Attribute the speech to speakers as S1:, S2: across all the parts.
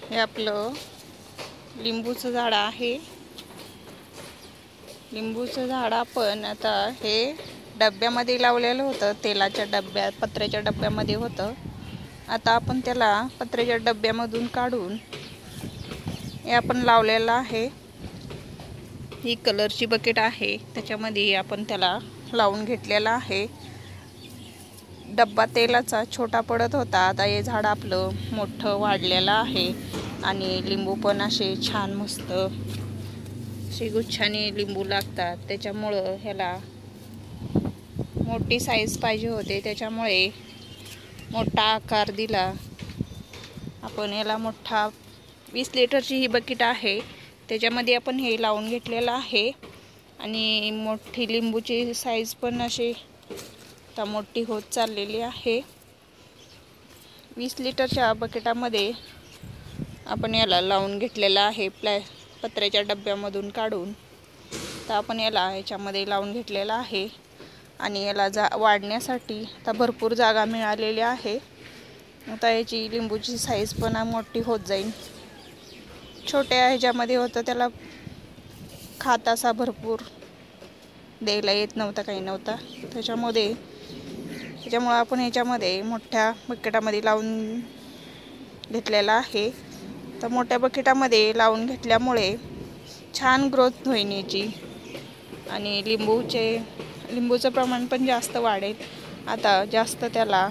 S1: हे आपलं लिंबूचं झाड आहे। लिंबूचं झाड आपण आता हे डब्यामध्ये लावलेलं होतं, तेलाच्या डब्यात, पत्र्याच्या डब्यामध्ये होतं। आता आपण त्याला पत्र्याच्या डब्यामधून काढून हे आपण लावलेलं आहे। ही कलरची बकेट आहे, त्याच्यामध्ये आपण त्याला लावून घेतलेला आहे। डब्बा तेलाचा छोटा पडत होता, आता हे झाड आपलं मोठं वाढलेलं आहे आणि लिंबू पण असे छान मस्त गुच्छाने लिंबू लागतात। त्याच्यामुळं ह्याला मोठी साईज पाहिजे होते, त्याच्यामुळे मोठा आकार दिला आपण। याला मोठा 20 लिटरची ही बकेट आहे, त्याच्यामध्ये आपण हे लावून घेतलेलं आहे आणि मोठी लिंबूची साईज पण अशी आता मोठी होत चाललेली आहे। 20 लिटरच्या बकेटामध्ये आपण याला लावून घेतलेला आहे, पत्र्याच्या डब्यामधून काढून। तर आपण याला ह्याच्यामध्ये लावून घेतलेला आहे आणि याला वाढण्यासाठी आता भरपूर जागा मिळालेली आहे। आता याची लिंबूची साईज पण मोठी होत जाईल। छोट्या ह्याच्यामध्ये होतं, त्याला खात असा भरपूर द्यायला येत नव्हता, काही नव्हता, त्याच्यामुळे आपण ह्याच्यामध्ये मोठ्या बकेटामध्ये लावून घेतलेला आहे। तर मोठ्या बकेटामध्ये लावून घेतल्यामुळे छान ग्रोथ होईल याची आणि लिंबूचं प्रमाण पण जास्त वाढेल। आता जास्त त्याला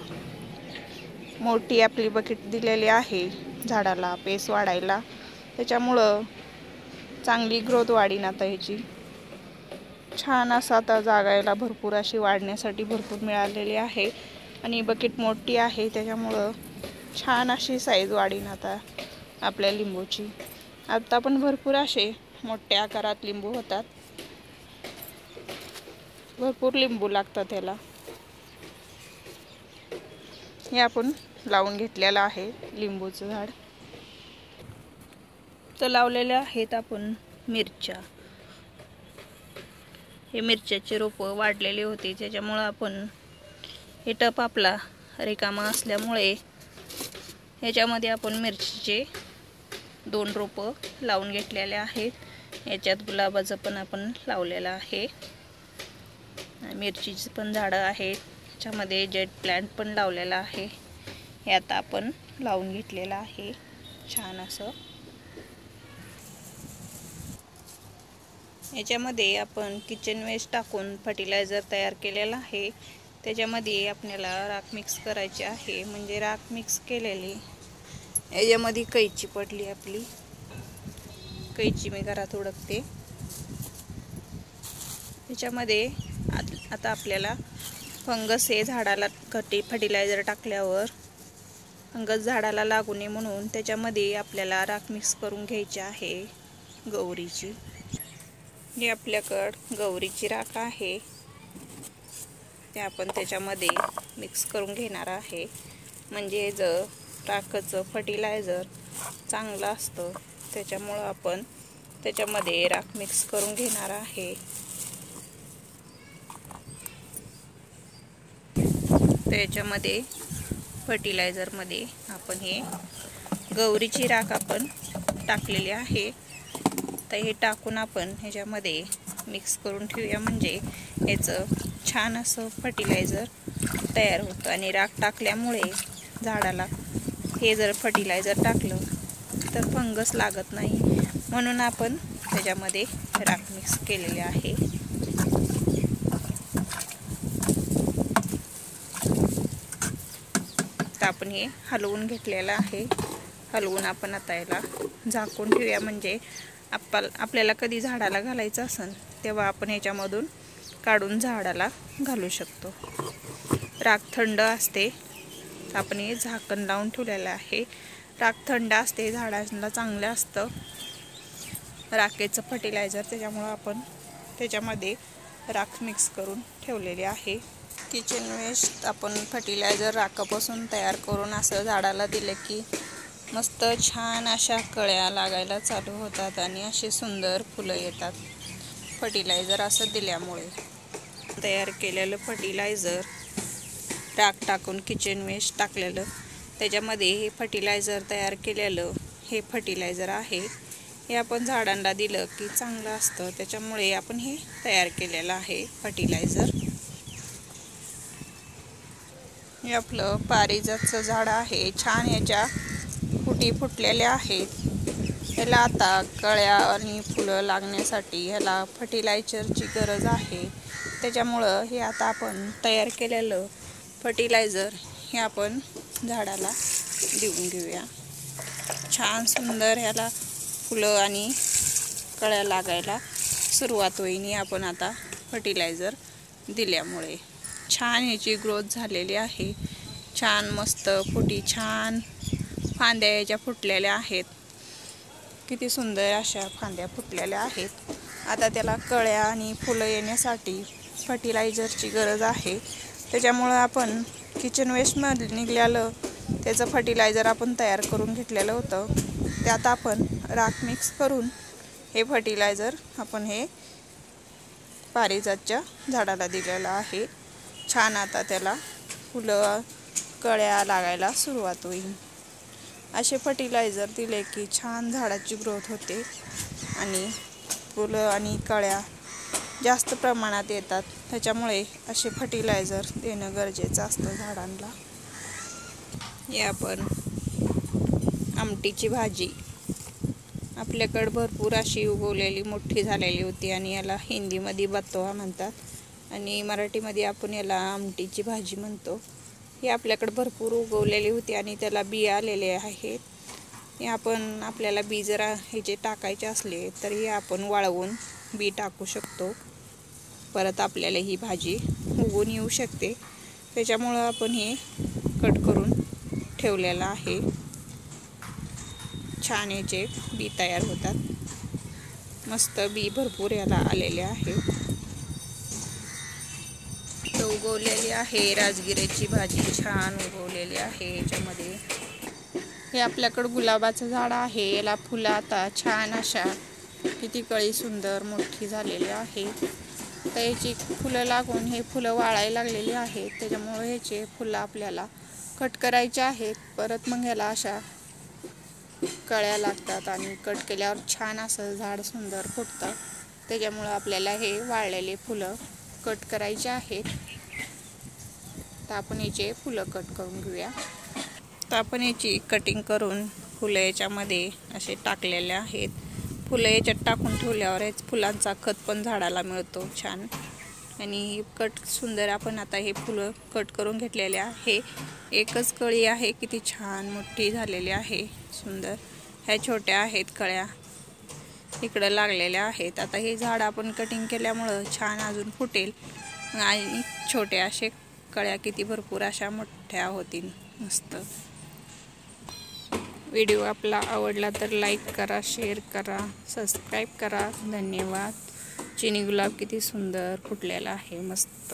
S1: मोठी आपली बकेट दिलेली आहे झाडाला पेस वाढायला, त्याच्यामुळं चांगली ग्रोथ वाढीन आता ह्याची। छान असं आता जागायला भरपूर अशी वाढण्यासाठी भरपूर मिळालेली आहे आणि बकेट मोठी आहे, त्याच्यामुळं छान अशी साईज वाढीन आता आपल्या लिंबूची। आता पण भरपूर असे मोठ्या आकारात लिंबू होतात, भरपूर लिंबू लागतात त्याला। हे आपण लावून घेतलेलं आहे लिंबूचं झाड। तर लावलेल्या आहेत आपण मिरच्या। हे मिरच्याचे रोपं वाढलेले होते, त्याच्यामुळं आपण हे टप आपला रिकामा असल्यामुळे ह्याच्यामध्ये आपण मिरचीचे 2 रोपं लावून घेतलेले आहेत। याच्यात गुलाबाचं पण आपण लावलेलं आहे, मिरचीची पण झाडं आहेत, त्याच्यामध्ये जेट प्लांट पण लावलेला आहे। हे आता आपण लावून घेतलेलं आहे छान असं। याच्यामध्ये आपण किचन वेस्ट टाकून फर्टिलायझर तयार केलेला आहे, त्याच्यामध्ये आपल्याला राख मिक्स करायची आहे। म्हणजे राख मिक्स केलेली याच्यामध्ये कैची पडली, आपली कैची मी घरात उडकते। त्याच्यामध्ये आता आपल्याला फंगस हे झाडाला फर्टिलायझर टाकल्यावर फंगस झाडाला लागू नये म्हणून त्याच्यामध्ये आपल्याला राख मिक्स करून घ्यायची आहे गौरीची। ही आपल्याकडं गौरीची राख आहे, ते आपण त्याच्यामध्ये मिक्स करून घेणार आहे। म्हणजे जर राखाचं फर्टिलायझर चांगलं असतं, त्याच्यामुळं आपण त्याच्यामध्ये राख मिक्स करून घेणार आहे। त्याच्यामध्ये फर्टिलायझरमध्ये आपण हे गौरीची राख आपण टाकलेली आहे। तर हे टाकून आपण ह्याच्यामध्ये मिक्स करून ठेवूया, म्हणजे याचं छान असं फर्टिलायझर तयार होतं। आणि राख टाकल्यामुळे झाडाला हे जर फर्टिलायझर टाकलं तर फंगस लागत नाही, म्हणून आपण त्याच्यामध्ये राख मिक्स केलेली आहे। तर आपण हे हलवून घेतलेलं आहे, हलवून आपण आता याला झाकून ठेवूया, म्हणजे आपल्याला कधी झाडाला घालायचं असेल तेव्हा आपण ह्याच्यामधून काढून झाडाला घालू शकतो। राख थंड असते, आपण हे झाकण लावून ठेवलेलं आहे। राख थंड असते, झाडांना चांगलं असतं राखेचं फर्टिलायझर, त्याच्यामुळं आपण त्याच्यामध्ये राख मिक्स करून ठेवलेली आहे। किचन वेस्ट आपण फर्टिलायझर राखापासून तयार करून असं झाडाला दिलं की मस्त छान अशा कळ्या लागायला चालू होतात आणि असे सुंदर फुलं येतात फर्टिलायझर असं दिल्यामुळे। तयार केलेलं फर्टिलायझर राख टाकून किचन वेस्ट टाकलेलं, त्याच्यामध्ये हे फर्टिलायझर तयार केलेलं हे फर्टिलायझर आहे. हे आपण झाडांना दिलं की चांगलं असतं, त्याच्यामुळे आपण हे तयार केलेलं आहे फर्टिलायझर. हे आपलं पारिजातचं झाड आहे. छान ह्याच्या फुटी फुटलेल्या आहेत. याला आता कळ्या आणि फुलं लागण्यासाठी ह्याला फर्टिलायझरची गरज आहे. त्याच्यामुळं हे आता आपण तयार केलेलं फर्टिलायझर हे आपण झाडाला देऊन घेऊया. छान सुंदर ह्याला फुलं आणि कळ्या लागायला सुरुवात होईल. आपण आता फर्टिलायझर दिल्यामुळे छान ह्याची ग्रोथ झालेली आहे. छान मस्त फुटी, छान फांद्या याच्या फुटलेल्या आहेत. किती सुंदर अशा फांद्या फुटलेल्या आहेत. आता त्याला कळ्या आणि फुलं येण्यासाठी फर्टिलायझरची गरज आहे. त्याच्यामुळं आपण किचन वेस्टमध्ये निघालेलं त्याचं फर्टिलायझर आपण तयार करून घेतलेलं होतं. त्यात आपण राख मिक्स करून हे फर्टिलायझर आपण हे पारिजातच्या झाडाला दिलेलं आहे. छान आता त्याला फुलं कळ्या लागायला सुरुवात होईल. असे फर्टिलायझर दिले की छान झाडाची ग्रोथ होते आणि फुलं आणि कळ्या जास्त प्रमाणात येतात. त्याच्यामुळे असे फर्टिलायझर देणं गरजेचं असतं झाडांना. हे आपण आमटीची भाजी आपल्याकडे भरपूर अशी उगवलेली मोठी झालेली होती आणि याला हिंदीमध्ये बत्तवा म्हणतात आणि मराठीमध्ये आपण याला आमटीची भाजी म्हणतो. ही आपल्याकडे भरपूर उगवलेली होती आणि त्याला बी आलेले आहेत. हे आपण आपल्याला बी जर ह्याचे टाकायचे असले तरी आपण वाळवून बी टाकू शकतो. परत आपल्याला ही भाजी उगवून येऊ शकते. त्याच्यामुळं आपण हे कट करून ठेवलेलं आहे. छान याचे बी तयार होतात. मस्त बी भरपूर याला आलेले आहेत. उगवलेली आहे राजगिऱ्याची भाजी, छान उगवलेली आहे. याच्यामध्ये हे आपल्याकडं गुलाबाचं झाड आहे. याला फुलं आता छान अशा किती कळी सुंदर मोठी झालेली आहे. तर याची फुलं लागून हे फुलं वाळायला लागलेली आहेत. त्याच्यामुळे ह्याचे फुलं आपल्याला कट करायचे आहेत. परत मग ह्याला अशा कळ्या लागतात आणि कट केल्यावर छान असं झाड सुंदर फुटतं. त्याच्यामुळं आपल्याला हे वाळलेले फुलं कट करायचे आहेत. तर आपण याचे फुलं कट करून घेऊया. तर आपण याची कटिंग करून फुलं याच्यामध्ये असे टाकलेले आहेत. फुलं याच्यात टाकून ठेवल्यावर याच फुलांचा खत पण झाडाला मिळतो छान. आणि कट सुंदर आपण आता हे फुलं कट करून घेतलेले आहे. एकच कळी आहे, किती छान मोठी झालेली आहे सुंदर. ह्या छोट्या आहेत कळ्या इकडं लागलेल्या आहेत. आता हे झाड आपण कटिंग केल्यामुळं छान अजून फुटेल आणि छोटे असे कळ्या किती भरपूर अशा मोठ्या होतील मस्त. व्हिडिओ आपला आवडला तर लाईक करा, शेअर करा, सबस्क्राईब करा. धन्यवाद. चिनी गुलाब किती सुंदर फुटलेला आहे मस्त.